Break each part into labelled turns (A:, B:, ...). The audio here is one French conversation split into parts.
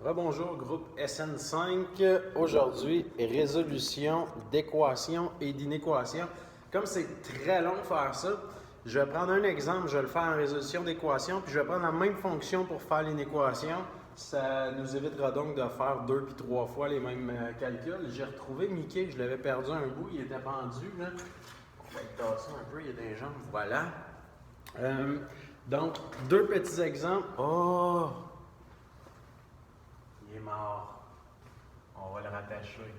A: Rebonjour, groupe SN5. Aujourd'hui, résolution d'équations et d'inéquations. Comme c'est très long de faire ça, je vais prendre un exemple, je vais le faire en résolution d'équation, puis je vais prendre la même fonction pour faire l'inéquation. Ça nous évitera donc de faire 2 puis 3 fois les mêmes calculs. J'ai retrouvé Mickey, je l'avais perdu un bout, il était pendu. Là. On va le tasser un peu, il y a des jambes, voilà. Donc, deux petits exemples. Oh! Il est mort. On va le rattacher.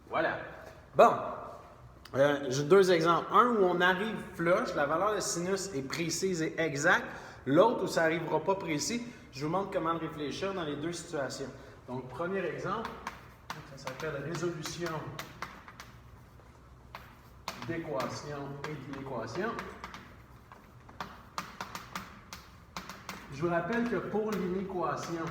A: Voilà. Bon. J'ai deux exemples. Un où on arrive flush, la valeur de sinus est précise et exacte. L'autre où ça n'arrivera pas précis. Je vous montre comment réfléchir dans les deux situations. Donc, premier exemple, ça s'appelle résolution d'équation et d'inéquation. Je vous rappelle que pour l'inéquation,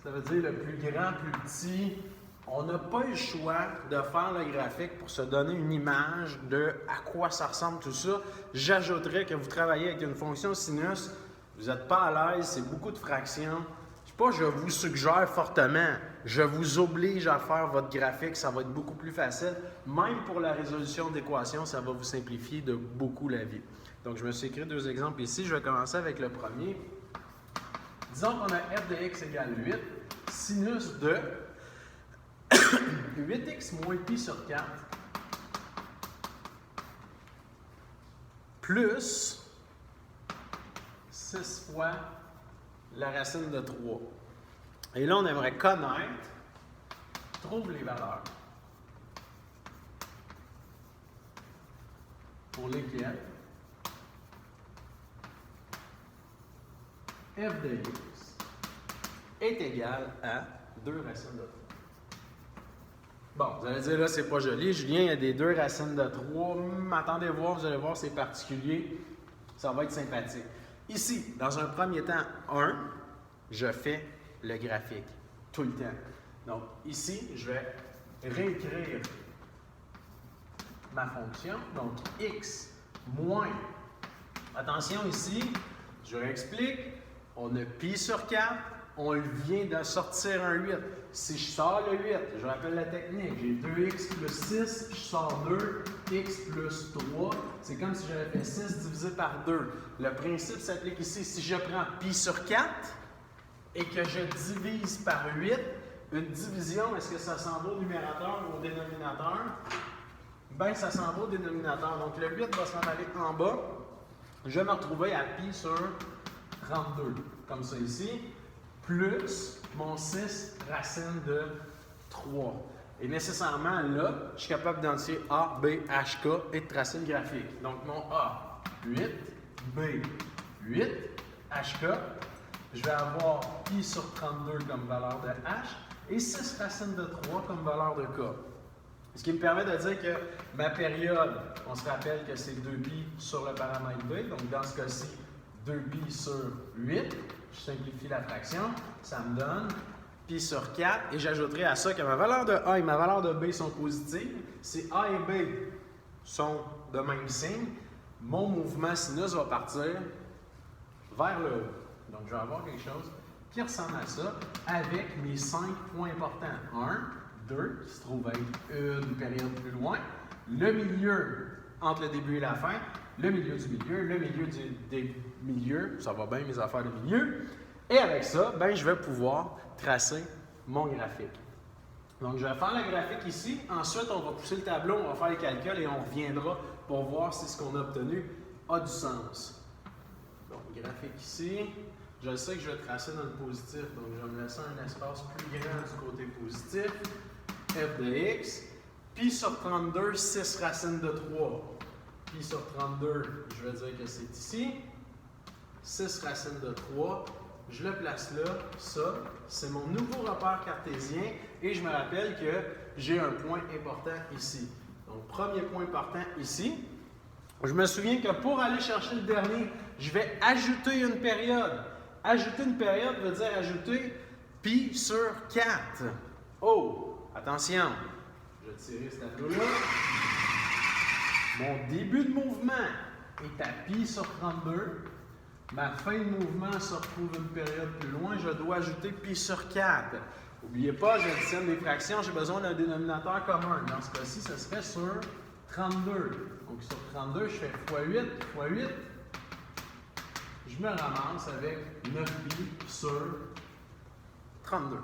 A: ça veut dire le plus grand, plus petit, on n'a pas le choix de faire le graphique pour se donner une image de à quoi ça ressemble tout ça. J'ajouterais que vous travaillez avec une fonction sinus, vous n'êtes pas à l'aise, c'est beaucoup de fractions. Je vous suggère fortement, je vous oblige à faire votre graphique, ça va être beaucoup plus facile. Même pour la résolution d'équations, ça va vous simplifier de beaucoup la vie. Donc, je me suis écrit deux exemples ici. Je vais commencer avec le premier. Disons qu'on a f de x égale 8, sinus de 8x moins pi sur 4 plus 6 fois la racine de 3. Et là, on aimerait connaître, trouve les valeurs pour lesquelles f de x est égal à 2 racines de 3. Bon, vous allez dire là, c'est pas joli. Julien, il y a des 2 racines de 3. Attendez voir, vous allez voir, c'est particulier. Ça va être sympathique. Ici, dans un premier temps, 1, je fais le graphique tout le temps. Donc, ici, je vais réécrire ma fonction. Donc, x moins. Attention ici, je réexplique. On a pi sur 4. On vient de sortir un 8. Si je sors le 8, je rappelle la technique, j'ai 2x plus 6, je sors 2, x plus 3. C'est comme si j'avais fait 6 divisé par 2. Le principe s'applique ici. Si je prends pi sur 4 et que je divise par 8, une division, est-ce que ça s'en va au numérateur ou au dénominateur? Bien, ça s'en va au dénominateur. Donc, le 8 va s'en aller en bas. Je vais me retrouver à pi sur 32, comme ça ici, plus mon 6 racine de 3. Et nécessairement, là, je suis capable d'identifier A, B, H, K et de tracer le graphique. Donc, mon A, 8, B, 8, HK, je vais avoir pi sur 32 comme valeur de H et 6 racines de 3 comme valeur de K. Ce qui me permet de dire que ma période, on se rappelle que c'est 2pi sur le paramètre B. Donc, dans ce cas-ci, 2pi sur 8. Je simplifie la fraction. Ça me donne pi sur 4. Et j'ajouterai à ça que ma valeur de A et ma valeur de B sont positives. Si A et B sont de même signe, mon mouvement sinus va partir vers le haut. Donc, je vais avoir quelque chose qui ressemble à ça avec mes 5 points importants. 1, 2, qui se trouve être une période plus loin. Le milieu entre le début et la fin. Le milieu du milieu, le milieu des milieux. Ça va bien, mes affaires de milieu. Et avec ça, ben, je vais pouvoir tracer mon graphique. Donc, je vais faire le graphique ici. Ensuite, on va pousser le tableau, on va faire les calculs et on reviendra pour voir si ce qu'on a obtenu a du sens. Donc, graphique ici. Je sais que je vais tracer dans le positif, donc je vais me laisser un espace plus grand du côté positif. F de x. Pi sur 32, 6 racines de 3. Pi sur 32, je vais dire que c'est ici. 6 racines de 3. Je le place là. Ça, c'est mon nouveau repère cartésien. Et je me rappelle que j'ai un point important ici. Donc, premier point important ici. Je me souviens que pour aller chercher le dernier, je vais ajouter une période. Ajouter une période veut dire ajouter pi sur 4. Oh, attention. Je vais tirer ce tableau-là. Mon début de mouvement est à pi sur 32. Ma fin de mouvement se retrouve une période plus loin. Je dois ajouter pi sur 4. N'oubliez pas, j'additionne des fractions, j'ai besoin d'un dénominateur commun. Dans ce cas-ci, ce serait sur 32. Donc sur 32, je fais x8, x8. Je me ramasse avec 9pi sur 32.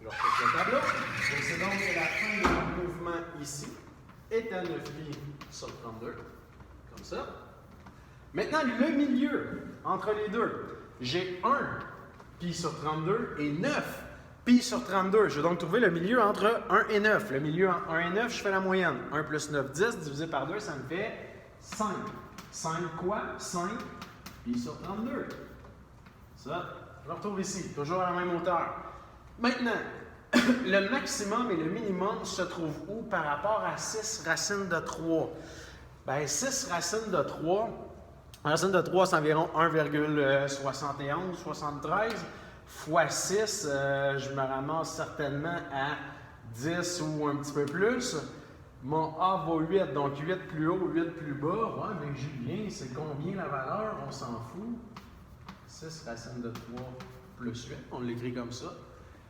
A: Je refais le tableau. Et c'est donc que la fin de mon mouvement ici est à 9pi sur 32. Comme ça. Maintenant, le milieu entre les deux. J'ai 1 pi sur 32 et 9 pi sur 32. Je vais donc trouver le milieu entre 1 et 9. Le milieu entre 1 et 9, je fais la moyenne. 1 plus 9, 10, divisé par 2, ça me fait 5. 5 quoi? 5 pi sur 32. Ça, je le retrouve ici, toujours à la même hauteur. Maintenant, le maximum et le minimum se trouvent où par rapport à 6 racines de 3? Bien, 6 racines de 3, racine de 3, c'est environ 1,71, 73. Fois 6, je me ramasse certainement à 10 ou un petit peu plus. Mon A vaut 8, donc 8 plus haut, 8 plus bas. Ouais, mais Julien, c'est combien la valeur? On s'en fout. 6 racines de 3 plus 8, on l'écrit comme ça.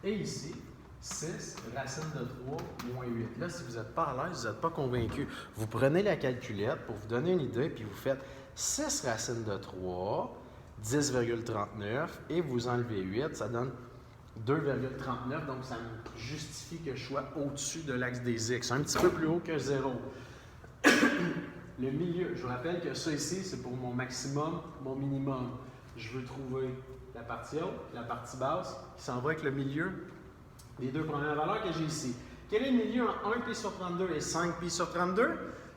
A: Et ici, 6 racines de 3 moins 8. Là, si vous n'êtes pas à l'aise, vous n'êtes pas convaincu, vous prenez la calculette pour vous donner une idée, puis vous faites 6 racines de 3, 10,39, et vous enlevez 8, ça donne 2,39, donc ça me justifie que je sois au-dessus de l'axe des X, un petit peu plus haut que 0. Le milieu, je vous rappelle que ça ici, c'est pour mon maximum, mon minimum. Je veux trouver la partie haute, la partie basse, qui s'en va avec le milieu des deux premières valeurs que j'ai ici. Quel est le milieu entre 1 pi sur 32 et 5 pi sur 32?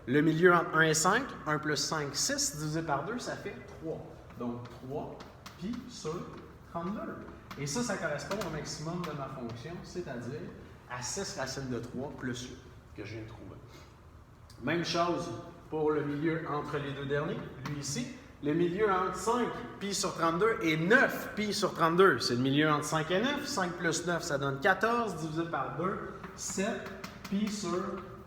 A: Le milieu entre 1 et 5, 1 plus 5, 6, divisé par 2, ça fait 3. Donc 3 pi sur 32. Et ça correspond au maximum de ma fonction, c'est-à-dire à 6 racines de 3 plus 8 que je viens de trouver. Même chose pour le milieu entre les deux derniers, lui ici. Le milieu entre 5 pi sur 32 et 9 pi sur 32. C'est le milieu entre 5 et 9. 5 plus 9, ça donne 14, divisé par 2, 7 pi sur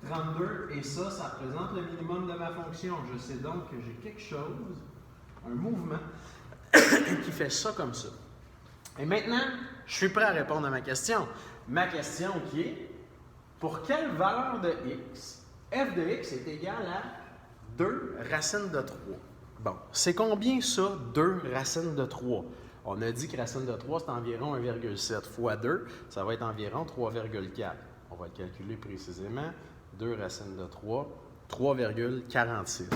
A: 32. Et ça représente le minimum de ma fonction. Je sais donc que j'ai quelque chose, un mouvement, qui fait ça comme ça. Et maintenant, je suis prêt à répondre à ma question. Ma question qui est, pour quelle valeur de x, f de x est égal à 2 racines de 3? Bon, c'est combien ça, 2 racines de 3? On a dit que racine de 3, c'est environ 1,7 fois 2, ça va être environ 3,4. On va le calculer précisément. 2 racines de 3, 3,46.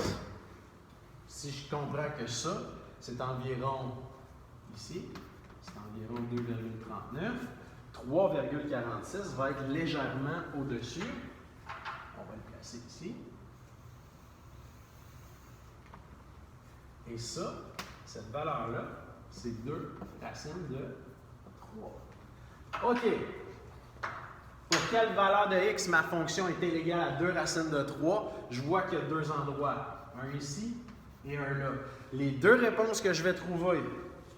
A: Si je comprends que ça, c'est environ, ici, c'est environ 2,39. 3,46 va être légèrement au-dessus. On va le placer ici. Et ça, cette valeur-là, c'est 2 racines de 3. OK. Pour quelle valeur de x ma fonction est égale à 2 racines de 3? Je vois qu'il y a deux endroits, un ici et un là. Les deux réponses que je vais trouver,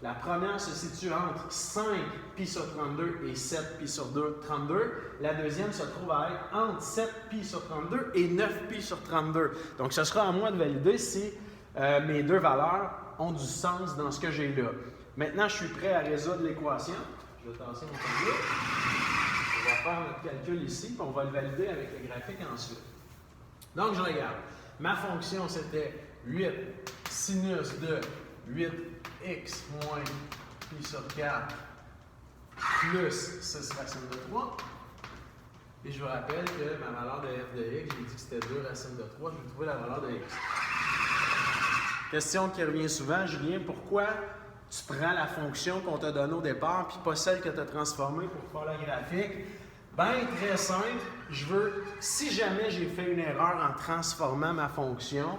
A: la première se situe entre 5 pi sur 32 et 7 pi sur 32. La deuxième se trouve à être entre 7 pi sur 32 et 9 pi sur 32. Donc, ce sera à moi de valider si mes deux valeurs ont du sens dans ce que j'ai là. Maintenant, je suis prêt à résoudre l'équation. Je vais tasser mon tableau. On va faire notre calcul ici, puis on va le valider avec le graphique ensuite. Donc, je regarde. Ma fonction, c'était 8 sinus de 8x moins pi sur 4 plus 6 racines de 3. Et je vous rappelle que ma valeur de f de x, j'ai dit que c'était 2 racines de 3. Je vais trouver la valeur de x. Question qui revient souvent, Julien, pourquoi tu prends la fonction qu'on t'a donnée au départ puis pas celle que tu as transformée pour faire le graphique? Bien, très simple. Je veux, si jamais j'ai fait une erreur en transformant ma fonction,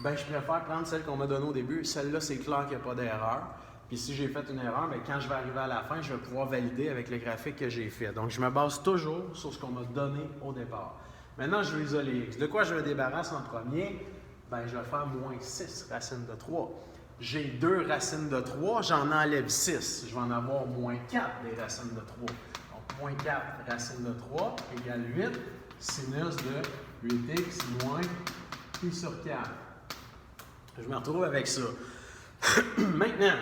A: bien, je préfère prendre celle qu'on m'a donnée au début. Celle-là, c'est clair qu'il n'y a pas d'erreur. Puis si j'ai fait une erreur, bien, quand je vais arriver à la fin, je vais pouvoir valider avec le graphique que j'ai fait. Donc, je me base toujours sur ce qu'on m'a donné au départ. Maintenant, je vais isoler x. De quoi je me débarrasse en premier? Bien, je vais faire moins 6 racines de 3. J'ai 2 racines de 3, j'en enlève 6. Je vais en avoir moins 4 des racines de 3. Donc, moins 4 racines de 3 égale 8 sinus de 8x moins pi sur 4. Je me retrouve avec ça. Maintenant,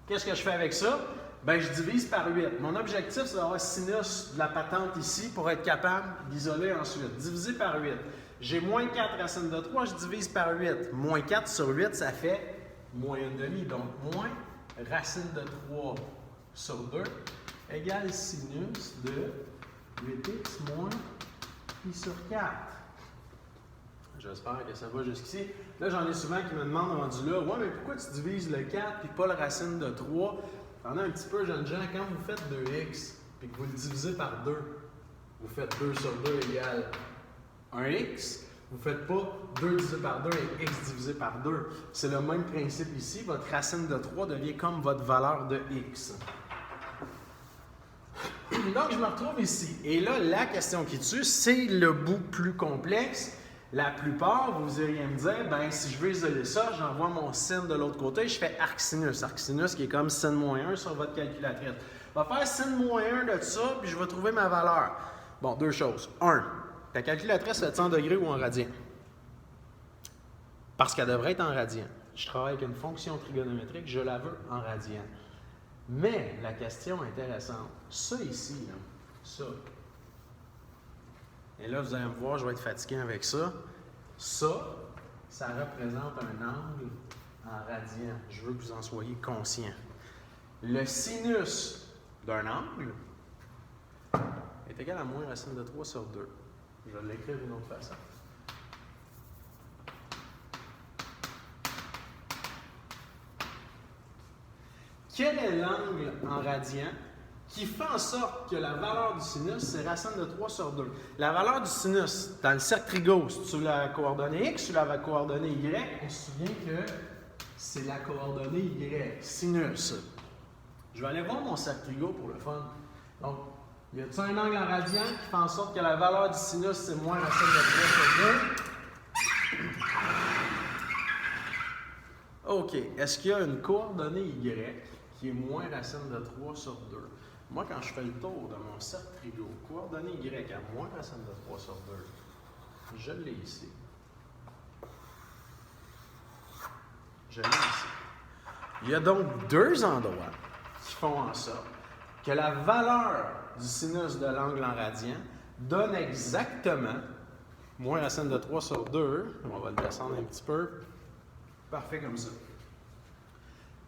A: qu'est-ce que je fais avec ça? Bien, je divise par 8. Mon objectif, c'est d'avoir sinus de la patente ici pour être capable d'isoler ensuite. Divisé par 8. J'ai moins 4 racine de 3, je divise par 8. Moins 4 sur 8, ça fait moins 1,5. Donc, moins racine de 3 sur 2 égale sinus de 8x moins pi sur 4. J'espère que ça va jusqu'ici. Là, j'en ai souvent qui me demandent, rendu là, « Ouais, mais pourquoi tu divises le 4 puis pas le racine de 3? » Pendant un petit peu, jeunes gens, quand vous faites 2x puis que vous le divisez par 2, vous faites 2 sur 2 égale 1x. Vous ne faites pas 2 divisé par 2 et x divisé par 2. C'est le même principe ici. Votre racine de 3 devient comme votre valeur de x. Donc, je me retrouve ici. Et là, la question qui tue, c'est le bout plus complexe. La plupart, vous iriez me dire, ben si je veux isoler ça, j'envoie mon sin de l'autre côté, je fais arcsinus. Arcsinus qui est comme sin moins 1 sur votre calculatrice. Je vais faire sin moins 1 de ça, puis je vais trouver ma valeur. Bon, deux choses. 1. Ta calculatrice, c'est 100 degrés ou en radian? Parce qu'elle devrait être en radian. Je travaille avec une fonction trigonométrique, je la veux en radian. Mais la question intéressante, ça ici, là, ça. Et là, vous allez me voir, je vais être fatigué avec ça. Ça représente un angle en radian. Je veux que vous en soyez conscients. Le sinus d'un angle est égal à moins racine de 3 sur 2. Je vais l'écrire d'une autre façon. Quel est l'angle en radian qui fait en sorte que la valeur du sinus, c'est racine de 3 sur 2? La valeur du sinus, dans le cercle trigo, c'est-tu la coordonnée x ou la coordonnée y? On se souvient que c'est la coordonnée y, sinus. Je vais aller voir mon cercle trigo pour le fun. Donc, y a-t-il un angle en radian qui fait en sorte que la valeur du sinus, c'est moins racine de 3 sur 2? OK. Est-ce qu'il y a une coordonnée y qui est moins racine de 3 sur 2? Moi, quand je fais le tour de mon cercle trigo, coordonnée y à moins racine de 3 sur 2, je l'ai ici. Je l'ai ici. Il y a donc deux endroits qui font en sorte que la valeur du sinus de l'angle en radian donne exactement moins racine de 3 sur 2. On va le descendre un petit peu. Parfait comme ça.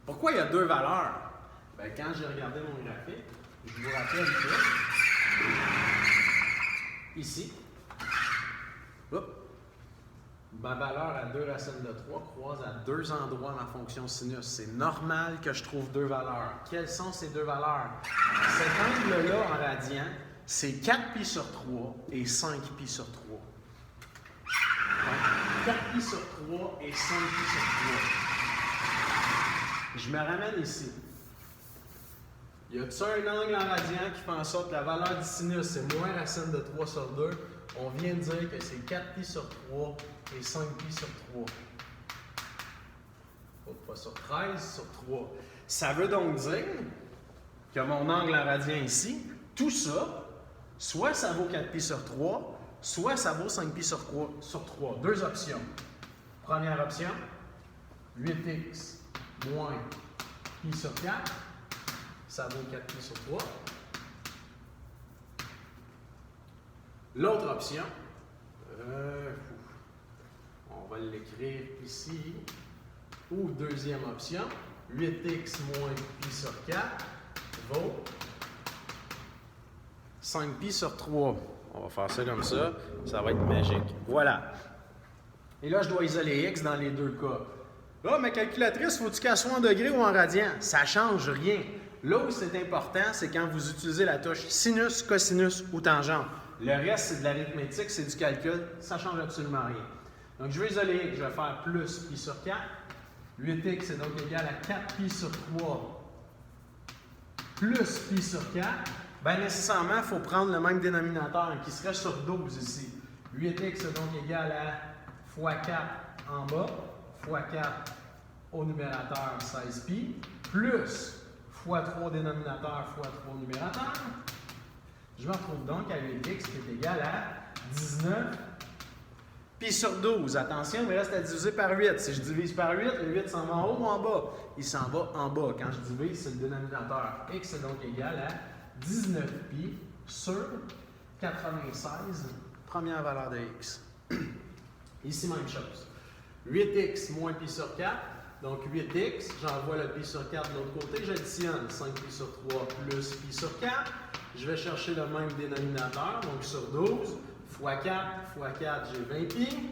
A: Pourquoi il y a deux valeurs? Bien, quand j'ai regardé mon graphique, je vous rappelle que ici, ma valeur à 2 racines de 3 croise à deux endroits ma fonction sinus. C'est normal que je trouve deux valeurs. Quelles sont ces deux valeurs? Cet angle-là en radian, c'est 4 pi sur 3 et 5 pi sur 3. Donc, 4 pi sur 3 et 5 pi sur 3. Je me ramène ici. Y a-t-il un angle en radian qui fait en sorte que la valeur du sinus, c'est moins racine de 3 sur 2? On vient de dire que c'est 4 pi sur 3 et 5 pi sur 3. Pas sur 13, sur 3. Ça veut donc dire que mon angle en radian ici, tout ça, soit ça vaut 4 pi sur 3, soit ça vaut 5 pi sur 3. Deux options. Première option, 8x moins pi sur 4, ça vaut 4 pi sur 3. L'autre option, on va l'écrire ici, ou deuxième option, 8x moins pi sur 4 vaut 5 pi sur 3. On va faire ça comme ça, ça va être magique. Voilà. Et là, je dois isoler x dans les deux cas. Là, ma calculatrice, faut-tu qu'elle soit en degrés ou en radian? Ça ne change rien. Là où c'est important, c'est quand vous utilisez la touche sinus, cosinus ou tangente. Le reste, c'est de l'arithmétique, c'est du calcul, ça ne change absolument rien. Donc, je vais isoler x, je vais faire plus pi sur 4. 8x est donc égal à 4 pi sur 3 plus pi sur 4. Bien, nécessairement, il faut prendre le même dénominateur qui serait sur 12 ici. 8x est donc égal à fois 4 en bas, fois 4 au numérateur 16 pi, plus fois 3 dénominateur fois 3 numérateur. Je me retrouve donc à 8x qui est égal à 19 pi pi sur 12. Attention, il me reste à diviser par 8. Si je divise par 8, le 8 s'en va en haut ou en bas? Il s'en va en bas. Quand je divise, c'est le dénominateur. X est donc égal à 19 pi sur 96, première valeur de x. Ici, même chose. 8x moins pi sur 4. Donc 8x, j'envoie le pi sur 4 de l'autre côté, j'additionne 5 pi sur 3 plus pi sur 4. Je vais chercher le même dénominateur, donc sur 12, fois 4, fois 4, j'ai 20 pi.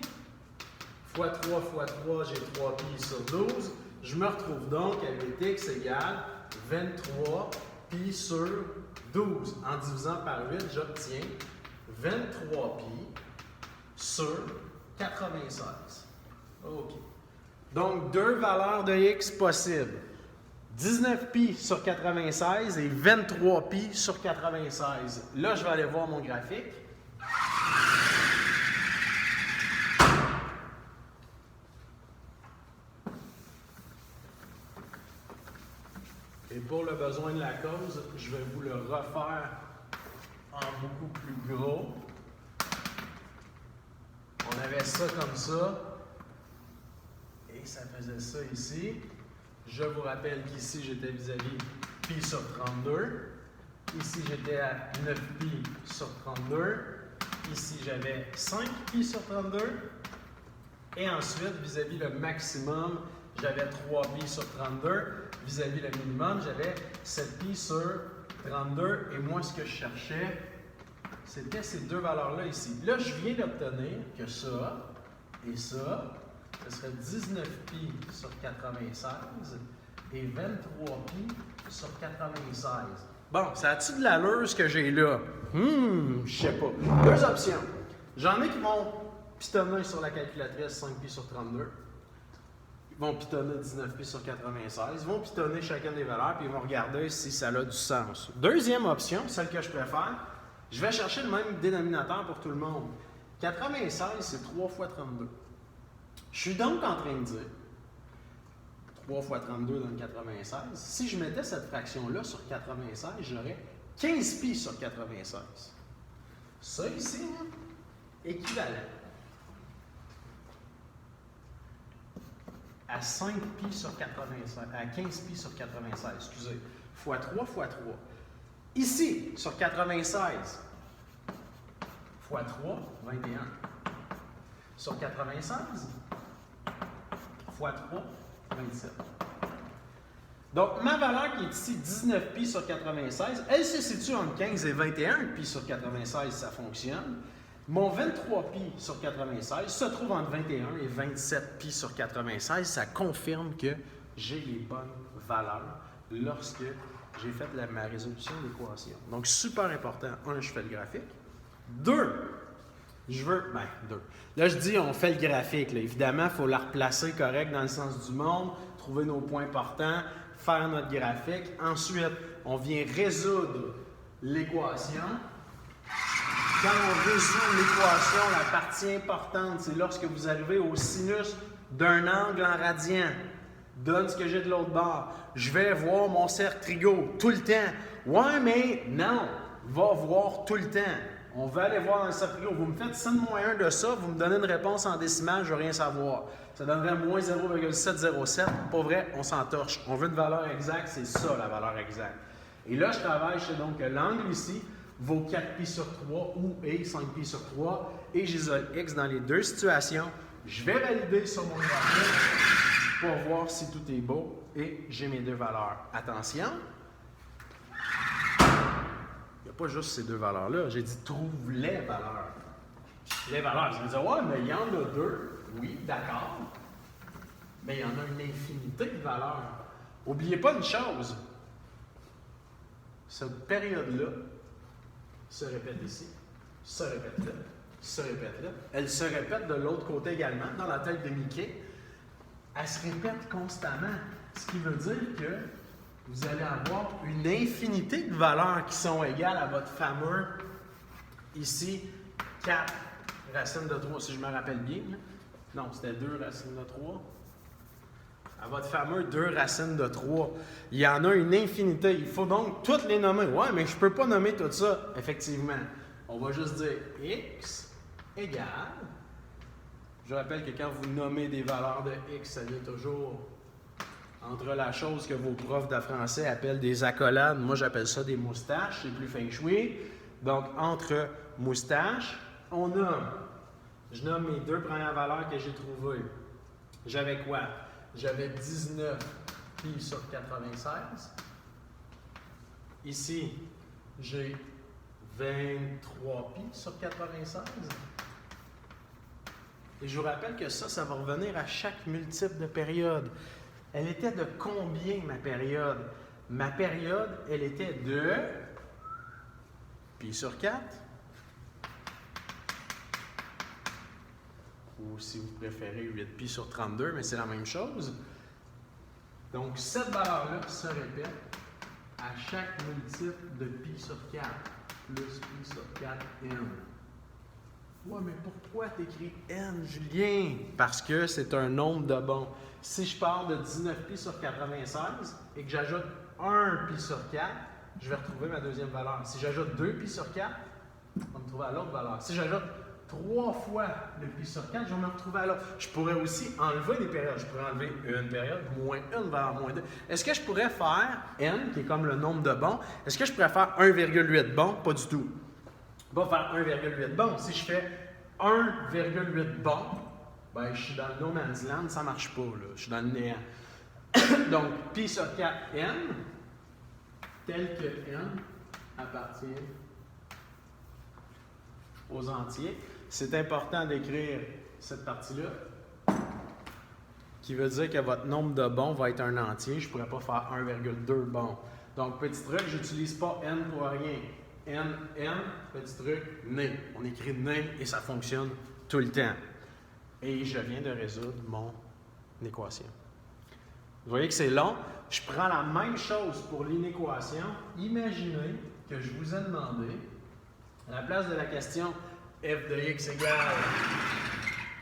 A: Fois 3, fois 3, j'ai 3 pi sur 12. Je me retrouve donc à 8x égale 23 pi sur 12. En divisant par 8, j'obtiens 23 pi sur 96. OK. Donc, deux valeurs de x possibles. 19 pi sur 96 et 23 pi sur 96. Là, je vais aller voir mon graphique. Et pour le besoin de la cause, je vais vous le refaire en beaucoup plus gros. On avait ça comme ça. Et ça faisait ça ici. Je vous rappelle qu'ici, j'étais vis-à-vis pi sur 32. Ici, j'étais à 9 pi sur 32. Ici, j'avais 5 pi sur 32. Et ensuite, vis-à-vis le maximum, j'avais 3 pi sur 32. Vis-à-vis le minimum, j'avais 7 pi sur 32. Et moi, ce que je cherchais, c'était ces deux valeurs-là ici. Là, je viens d'obtenir que ça et ça, ce serait 19 pi sur 96 et 23 pi sur 96. Bon, ça a-tu de l'allure ce que j'ai là? Je sais pas. Deux options. J'en ai qui vont pitonner sur la calculatrice 5 pi sur 32. Ils vont pitonner 19 pi sur 96. Ils vont pitonner chacune des valeurs puis ils vont regarder si ça a du sens. Deuxième option, celle que je préfère, je vais chercher le même dénominateur pour tout le monde. 96, c'est 3 fois 32. Je suis donc en train de dire 3 fois 32 dans le 96. Si je mettais cette fraction-là sur 96, j'aurais 15 pi sur 96. Ça ici, équivalent à 5 pi sur 96, à 15 pi sur 96, excusez, fois 3 fois 3. Ici, sur 96, fois 3, 21. Sur 96, fois 3, 27. Donc, ma valeur qui est ici, 19 pi sur 96, elle se situe entre 15 et 21 pi sur 96, ça fonctionne. Mon 23 pi sur 96 se trouve entre 21 et 27 pi sur 96. Ça confirme que j'ai les bonnes valeurs lorsque j'ai fait ma résolution de l'équation. Donc, super important. Un, je fais le graphique. Deux, je veux... deux. Là, je dis, on fait le graphique. Là. Évidemment, il faut la replacer correct dans le sens du monde, trouver nos points importants, faire notre graphique. Ensuite, on vient résoudre l'équation. Quand on résout l'équation, la partie importante, c'est lorsque vous arrivez au sinus d'un angle en radian. Donne ce que j'ai de l'autre bord. Je vais voir mon cercle trigo tout le temps. Ouais, mais non, va voir tout le temps. On va aller voir un cercle trigo. Vous me faites sin moins 1 de ça, vous me donnez une réponse en décimale, je ne veux rien savoir. Ça donnerait moins 0,707. Pas vrai, on s'entorche. On veut une valeur exacte, c'est ça la valeur exacte. Et là, je travaille, je sais donc que l'angle ici vaut 4 pi sur 3 ou et 5 pi sur 3 et j'isole x dans les deux situations. Je vais valider sur mon graphique pour voir si tout est beau et j'ai mes deux valeurs. Attention, il n'y a pas juste ces deux valeurs-là. J'ai dit trouve les valeurs. Les valeurs, je vais dire, ouais, mais il y en a deux. Oui, d'accord. Mais il y en a une infinité de valeurs. N'oubliez pas une chose. Cette période-là se répète ici, se répète là, se répète là. Elle se répète de l'autre côté également, dans la tête de Mickey. Elle se répète constamment. Ce qui veut dire que vous allez avoir une infinité de valeurs qui sont égales à votre fameux, ici, 4 racines de 3, si je me rappelle bien. Non, c'était 2 racines de 3. À votre fameux 2 racines de 3. Il y en a une infinité. Il faut donc toutes les nommer. Ouais, mais je ne peux pas nommer tout ça. Effectivement. On va juste dire x égale Je rappelle que quand vous nommez des valeurs de X, ça vient toujours entre la chose que vos profs de français appellent des accolades. Moi, j'appelle ça des moustaches, c'est plus feng shui. Donc, entre moustaches, on nomme. Je nomme mes deux premières valeurs que j'ai trouvées. J'avais quoi? J'avais 19 pi sur 96. Ici, j'ai 23 pi sur 96. Et je vous rappelle que ça va revenir à chaque multiple de période. Elle était de combien, ma période? Ma période, elle était de pi sur 4. Ou si vous préférez, 8 pi sur 32, mais c'est la même chose. Donc, cette valeur-là se répète à chaque multiple de pi sur 4, plus pi sur 4n. Ouais, mais pourquoi tu écris n, Julien? Parce que c'est un nombre de bons. Si je pars de 19 pi sur 96 et que j'ajoute 1 pi sur 4, je vais retrouver ma deuxième valeur. Si j'ajoute 2 pi sur 4, on va me trouver à l'autre valeur. Si j'ajoute 3 fois le pi sur 4, je vais me retrouver à l'autre. Je pourrais aussi enlever des périodes. Je pourrais enlever une période, moins 1 valeur moins 2. Est-ce que je pourrais faire n, qui est comme le nombre de bons, est-ce que je pourrais faire 1,8 bons? Pas du tout. Pas faire 1,8 bons. Si je fais 1,8 bons, ben, je suis dans le no man's land, ça ne marche pas. Là. Je suis dans le néant. Donc, pi sur 4n, tel que n appartient aux entiers. C'est important d'écrire cette partie-là, qui veut dire que votre nombre de bons va être un entier. Je ne pourrais pas faire 1,2 bons. Donc, petit truc, je n'utilise pas n pour rien. N, petit truc, né. On écrit né et ça fonctionne tout le temps. Et je viens de résoudre mon équation. Vous voyez que c'est long. Je prends la même chose pour l'inéquation. Imaginez que je vous ai demandé, à la place de la question f de x égale,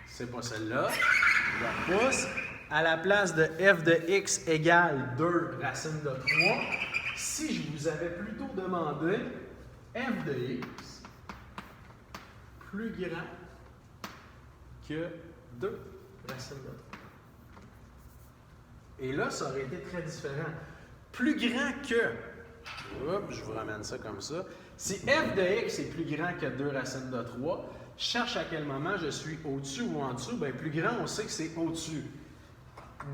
A: c'est pas celle-là, je la repousse. À la place de f de x égale 2 racine de 3, si je vous avais plutôt demandé f de x plus grand que 2 racine de 3. Et là, ça aurait été très différent. Plus grand que, je vous ramène ça comme ça. Si f de x est plus grand que 2 racines de 3, je cherche à quel moment je suis au-dessus ou en dessous. Bien, plus grand, on sait que c'est au-dessus.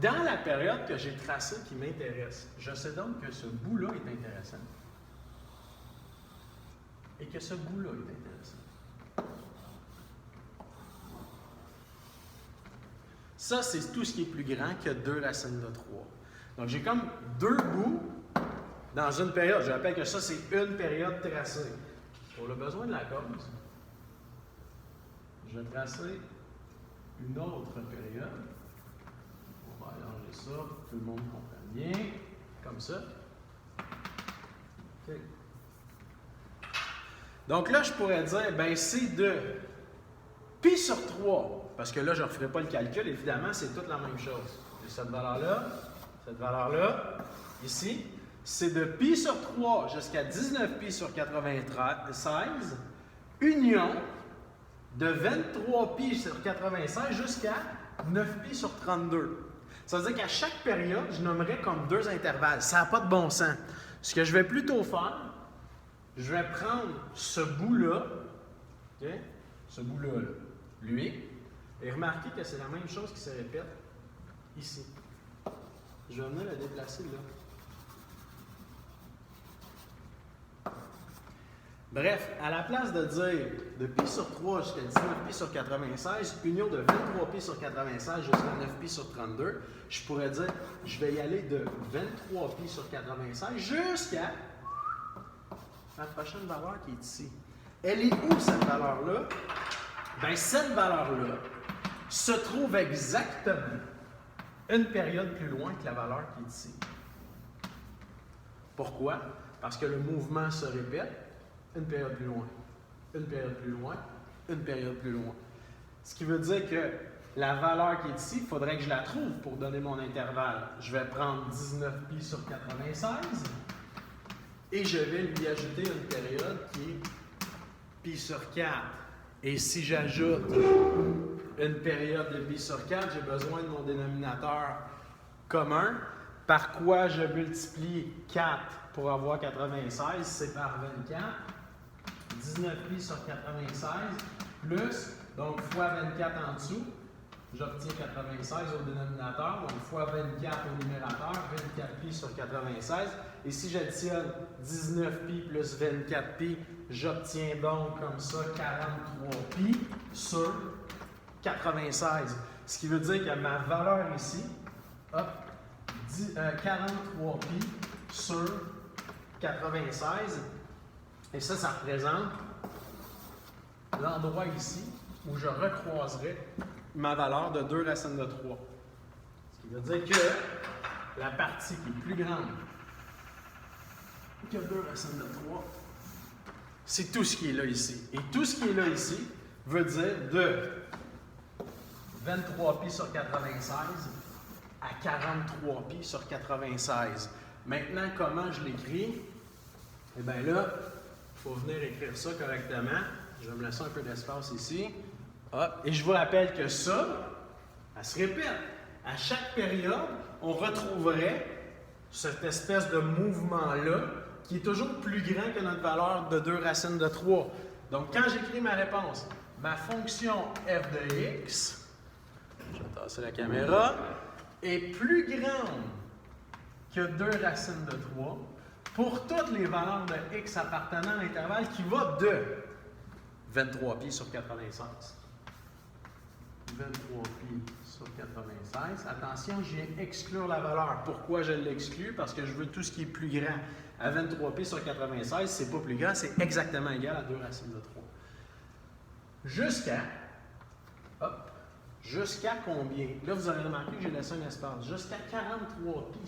A: Dans la période que j'ai tracée qui m'intéresse, je sais donc que ce bout-là est intéressant. Et que ce bout-là est intéressant. Ça, c'est tout ce qui est plus grand que 2 racines de 3. Donc, j'ai comme deux bouts dans une période. Je rappelle que ça, c'est une période tracée. Pour le besoin de la cause, je vais tracer une autre période. On va arranger ça pour que tout le monde comprenne bien. Comme ça. OK. Donc là, je pourrais dire, ben c'est de pi sur 3. Parce que là, je ne referai pas le calcul. Évidemment, c'est toute la même chose. J'ai cette valeur-là, ici. C'est de pi sur 3 jusqu'à 19 pi sur 96, union de 23 pi sur 96 jusqu'à 9 pi sur 32. Ça veut dire qu'à chaque période, je nommerais comme deux intervalles. Ça n'a pas de bon sens. Ce que je vais plutôt faire, je vais prendre ce bout-là, okay? Ce bout-là, lui, et remarquez que c'est la même chose qui se répète ici. Je vais venir la déplacer là. Bref, à la place de dire de pi sur 3 jusqu'à 19 pi sur 96, union de 23 pi sur 96 jusqu'à 9 pi sur 32, je pourrais dire, je vais y aller de 23 pi sur 96 jusqu'à la prochaine valeur qui est ici. Elle est où cette valeur-là? Bien, cette valeur-là se trouve exactement une période plus loin que la valeur qui est ici. Pourquoi? Parce que le mouvement se répète. Une période plus loin, une période plus loin, une période plus loin. Ce qui veut dire que la valeur qui est ici, il faudrait que je la trouve pour donner mon intervalle. Je vais prendre 19 pi sur 96 et je vais lui ajouter une période qui est pi sur 4. Et si j'ajoute une période de pi sur 4, j'ai besoin de mon dénominateur commun. Par quoi je multiplie 4 pour avoir 96? C'est par 24. 19 pi sur 96 plus, donc fois 24 en dessous, j'obtiens 96 au dénominateur, donc fois 24 au numérateur, 24 pi sur 96. Et si j'additionne 19 pi plus 24 pi, j'obtiens donc comme ça 43 pi sur 96. Ce qui veut dire que ma valeur ici, hop, 43 pi sur 96. Et ça représente l'endroit ici où je recroiserai ma valeur de 2 racines de 3. Ce qui veut dire que la partie qui est plus grande que 2 racines de 3, c'est tout ce qui est là ici. Et tout ce qui est là ici veut dire de 23 pi sur 96 à 43 pi sur 96. Maintenant, comment je l'écris? Eh bien là, il faut venir écrire ça correctement. Je vais me laisser un peu d'espace ici. Hop. Et je vous rappelle que ça, elle se répète. À chaque période, on retrouverait cette espèce de mouvement-là qui est toujours plus grand que notre valeur de 2 racines de 3. Donc, quand j'écris ma réponse, ma fonction f de x, je vais tasser la caméra, est plus grande que 2 racines de 3 pour toutes les valeurs de x appartenant à l'intervalle qui va de 23 pi sur 96. 23 pi sur 96. Attention, je viens exclure la valeur. Pourquoi je l'exclus? Parce que je veux tout ce qui est plus grand. À 23 pi sur 96, c'est pas plus grand, c'est exactement égal à 2 racines de 3. Jusqu'à combien? Là, vous avez remarqué que j'ai laissé un espace. Jusqu'à 43 pi